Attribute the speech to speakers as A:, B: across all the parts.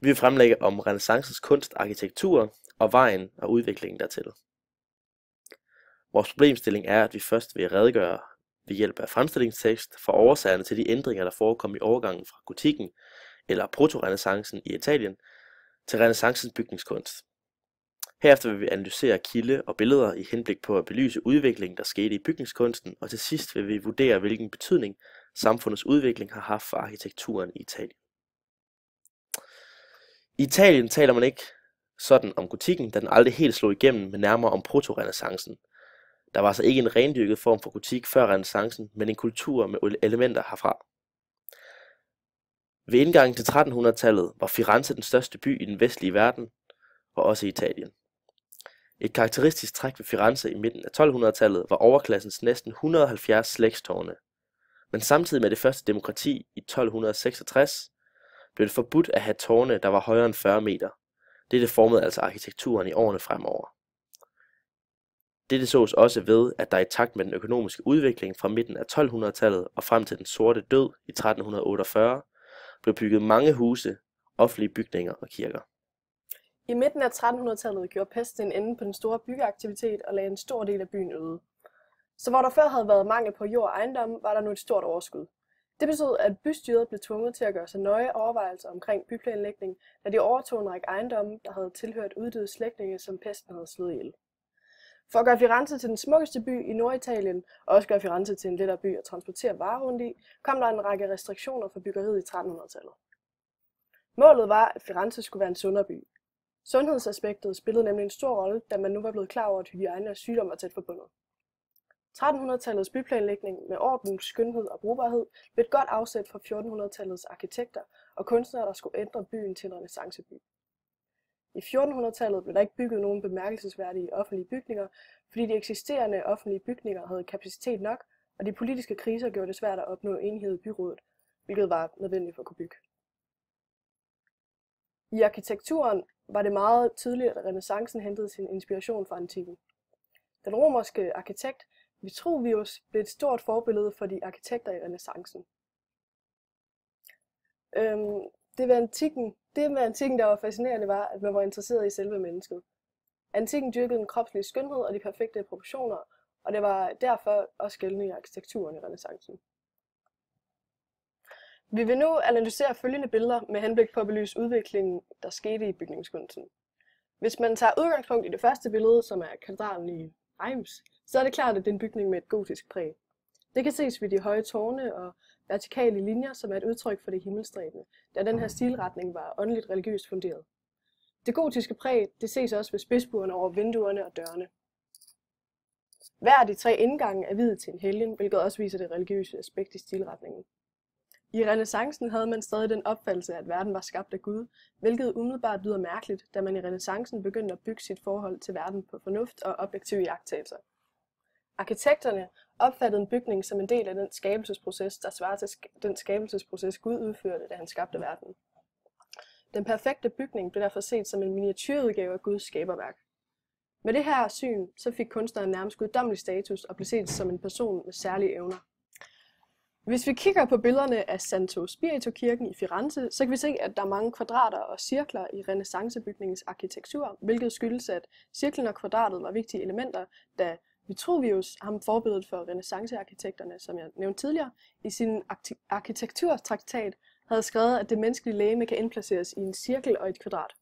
A: Vi vil fremlægge om renæssancens kunst, arkitektur og vejen og udviklingen dertil. Vores problemstilling er, at vi først vil redegøre ved hjælp af fremstillingstekst for årsagerne til de ændringer, der forekom i overgangen fra gotikken eller proto-renæssancen i Italien til renæssancens bygningskunst. Herefter vil vi analysere kilde og billeder i henblik på at belyse udviklingen, der skete i bygningskunsten, og til sidst vil vi vurdere, hvilken betydning samfundets udvikling har haft for arkitekturen i Italien. I Italien taler man ikke sådan om gotikken, da den aldrig helt slog igennem, men nærmere om proto-renæssancen. Der var altså ikke en rendyrket form for gotik før renæssancen, men en kultur med elementer herfra. Ved indgangen til 1300-tallet var Firenze den største by i den vestlige verden, og også i Italien. Et karakteristisk træk ved Firenze i midten af 1200-tallet var overklassens næsten 170 slægtstårne. Men samtidig med det første demokrati i 1266 blev det forbudt at have tårne, der var højere end 40 meter. Dette formede altså arkitekturen i årene fremover. Dette sås også ved, at der i takt med den økonomiske udvikling fra midten af 1200-tallet og frem til den sorte død i 1348 blev bygget mange huse, offentlige bygninger og kirker.
B: I midten af 1300-tallet gjorde pesten en ende på den store byggeaktivitet og lagde en stor del af byen øde. Så hvor der før havde været mangel på jord og ejendom, var der nu et stort overskud. Det betød, at bystyret blev tvunget til at gøre sig nøje overvejelser omkring byplanlægning, da de overtog en række ejendomme, der havde tilhørt uddøde slægtninge, som pesten havde slået ihjel. For at gøre Firenze til den smukkeste by i Norditalien, og også gøre Firenze til en lettere by at transportere varer rundt i, kom der en række restriktioner for byggeriet i 1300-tallet. Målet var, at Firenze skulle være en sundere by. Sundhedsaspektet spillede nemlig en stor rolle, da man nu var blevet klar over, at hygiejne og sygdom var tæt forbundet. 1300-tallets byplanlægning med orden, skønhed og brugbarhed blev et godt afsæt for 1400-tallets arkitekter og kunstnere, der skulle ændre byen til en renæssanceby. I 1400-tallet blev der ikke bygget nogen bemærkelsesværdige offentlige bygninger, fordi de eksisterende offentlige bygninger havde kapacitet nok, og de politiske kriser gjorde det svært at opnå enighed i byrådet, hvilket var nødvendigt for at kunne bygge. I arkitekturen var det meget tydeligt, at renæssancen hentede sin inspiration fra antikken. Den romerske arkitekt Vitruvius blev et stort forbillede for de arkitekter i renæssancen. Det med antikken, der var fascinerende, var, at man var interesseret i selve mennesket. Antikken dyrkede en kropslig skønhed og de perfekte proportioner, og det var derfor også gældende i arkitekturen i renæssancen. Vi vil nu analysere følgende billeder med henblik på at belyse udviklingen, der skete i bygningskunsten. Hvis man tager udgangspunkt i det første billede, som er katedralen i Reims, så er det klart, at det er en bygning med et gotisk præg. Det kan ses ved de høje tårne og vertikale linjer, som er et udtryk for det himmelstræbende, da den her stilretning var åndeligt religiøst funderet. Det gotiske præg, det ses også ved spidsbuerne over vinduerne og dørene. Hver af de 3 indgange er viet til en helgen, hvilket også viser det religiøse aspekt i stilretningen. I renæssancen havde man stadig den opfattelse, at verden var skabt af Gud, hvilket umiddelbart lyder mærkeligt, da man i renæssancen begyndte at bygge sit forhold til verden på fornuft og objektive iagttagelser. Arkitekterne opfattede en bygning som en del af den skabelsesproces, der svarer til den skabelsesproces Gud udførte, da han skabte verden. Den perfekte bygning blev derfor set som en miniatyrudgave af Guds skaberværk. Med det her syn så fik kunstneren nærmest guddommelig status og blev set som en person med særlige evner. Hvis vi kigger på billederne af Santo Spirito-kirken i Firenze, så kan vi se, at der er mange kvadrater og cirkler i renæssancebygningens arkitektur, hvilket skyldes, at cirklen og kvadratet var vigtige elementer, da Vitruvius, ham forbilledet for renæssancearkitekterne, som jeg nævnte tidligere, i sin arkitekturtraktat havde skrevet, at det menneskelige legeme kan indplaceres i en cirkel og et kvadrat.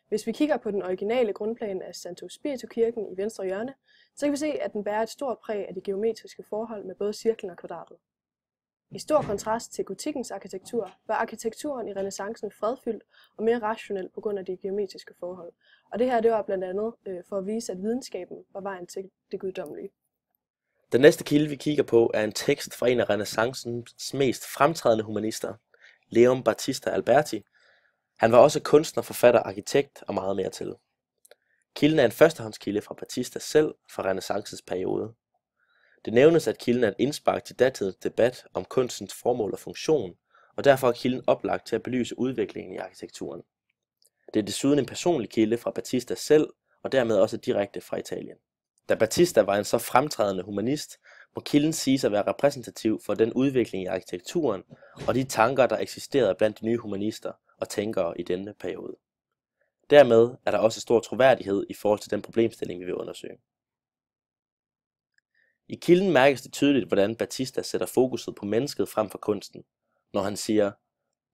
B: Hvis vi kigger på den originale grundplan af Santo Spirito-kirken i venstre hjørne, så kan vi se, at den bærer et stort præg af de geometriske forhold med både cirklen og kvadratet. I stor kontrast til gotikkens arkitektur var arkitekturen i renæssancen fredfyldt og mere rationel på grund af de geometriske forhold. Og det her det var blandt andet for at vise, at videnskaben var vejen til det guddommelige.
A: Den næste kilde, vi kigger på, er en tekst fra en af renæssancens mest fremtrædende humanister, Leon Battista Alberti. Han var også kunstner, forfatter, arkitekt og meget mere til. Kilden er en førstehåndskilde fra Battista selv fra renæssancens periode. Det nævnes, at kilden er et indspark til datidens debat om kunstens formål og funktion, og derfor er kilden oplagt til at belyse udviklingen i arkitekturen. Det er desuden en personlig kilde fra Battista selv, og dermed også direkte fra Italien. Da Battista var en så fremtrædende humanist, må kilden siges at være repræsentativ for den udvikling i arkitekturen og de tanker, der eksisterede blandt de nye humanister, og tænkere i denne periode. Dermed er der også stor troværdighed i forhold til den problemstilling, vi vil undersøge. I kilden mærkes det tydeligt, hvordan Batista sætter fokuset på mennesket frem for kunsten, når han siger,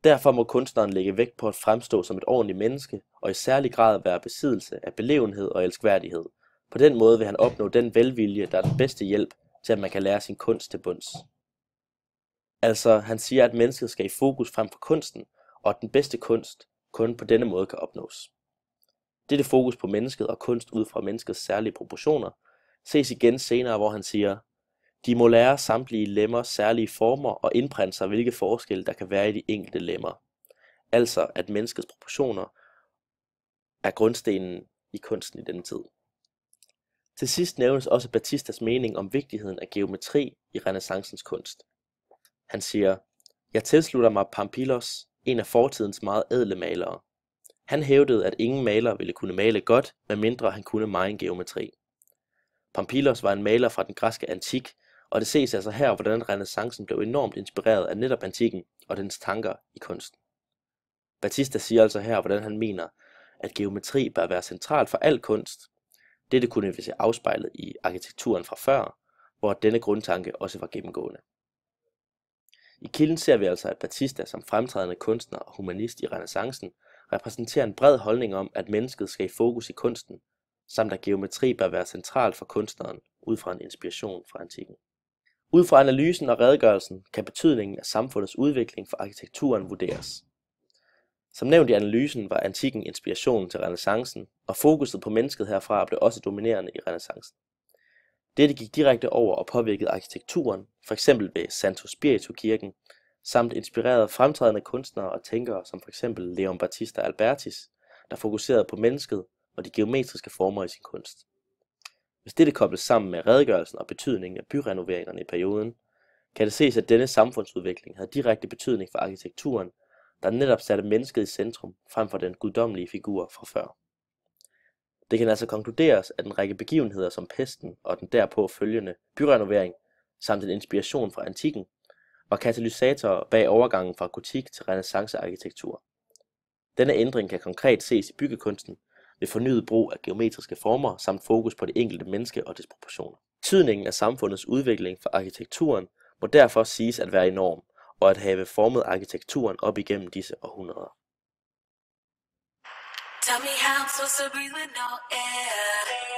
A: derfor må kunstneren lægge vægt på at fremstå som et ordentligt menneske, og i særlig grad være besiddelse af belevenhed og elskværdighed. På den måde vil han opnå den velvilje, der er den bedste hjælp til, at man kan lære sin kunst til bunds. Altså, han siger, at mennesket skal i fokus frem for kunsten, og at den bedste kunst kun på denne måde kan opnås. Dette fokus på mennesket og kunst ud fra menneskets særlige proportioner ses igen senere, hvor han siger, de må lære samtlige lemmers særlige former og indprænte sig, hvilke forskelle der kan være i de enkelte lemmer. Altså, at menneskets proportioner er grundstenen i kunsten i denne tid. Til sidst nævnes også Batistas mening om vigtigheden af geometri i renæssancens kunst. Han siger, jeg tilslutter mig Pamphilus, en af fortidens meget ædle malere. Han hævdede, at ingen maler ville kunne male godt, medmindre han kunne megen geometri. Pamphilus var en maler fra den græske antik, og det ses altså her, hvordan renæssancen blev enormt inspireret af netop antikken og dens tanker i kunsten. Batista siger altså her, hvordan han mener, at geometri bør være centralt for al kunst. Dette kunne vi se afspejlet i arkitekturen fra før, hvor denne grundtanke også var gennemgående. I kilden ser vi altså, at Batista som fremtrædende kunstner og humanist i renæssancen repræsenterer en bred holdning om, at mennesket skal i fokus i kunsten, samt at geometri bør være centralt for kunstneren ud fra en inspiration fra antikken. Ud fra analysen og redegørelsen kan betydningen af samfundets udvikling for arkitekturen vurderes. Som nævnt i analysen var antikken inspirationen til renæssancen, og fokuset på mennesket herfra blev også dominerende i renæssancen. Dette gik direkte over og påvirkede arkitekturen, f.eks. ved Santo Spirito kirken, samt inspirerede fremtrædende kunstnere og tænkere som f.eks. Leon Battista Albertis, der fokuserede på mennesket og de geometriske former i sin kunst. Hvis dette kobles sammen med redegørelsen og betydningen af byrenoveringerne i perioden, kan det ses, at denne samfundsudvikling havde direkte betydning for arkitekturen, der netop satte mennesket i centrum frem for den guddommelige figur fra før. Det kan altså konkluderes, at en række begivenheder som pesten og den derpå følgende byrenovering, samt en inspiration fra antikken, var katalysatorer bag overgangen fra gotik til renæssancearkitektur. Denne ændring kan konkret ses i byggekunsten ved fornyet brug af geometriske former samt fokus på det enkelte menneske og dets proportioner. Betydningen af samfundets udvikling for arkitekturen må derfor siges at være enorm, og at have formet arkitekturen op igennem disse århundreder.
C: Tell me how I'm supposed to breathe with no air.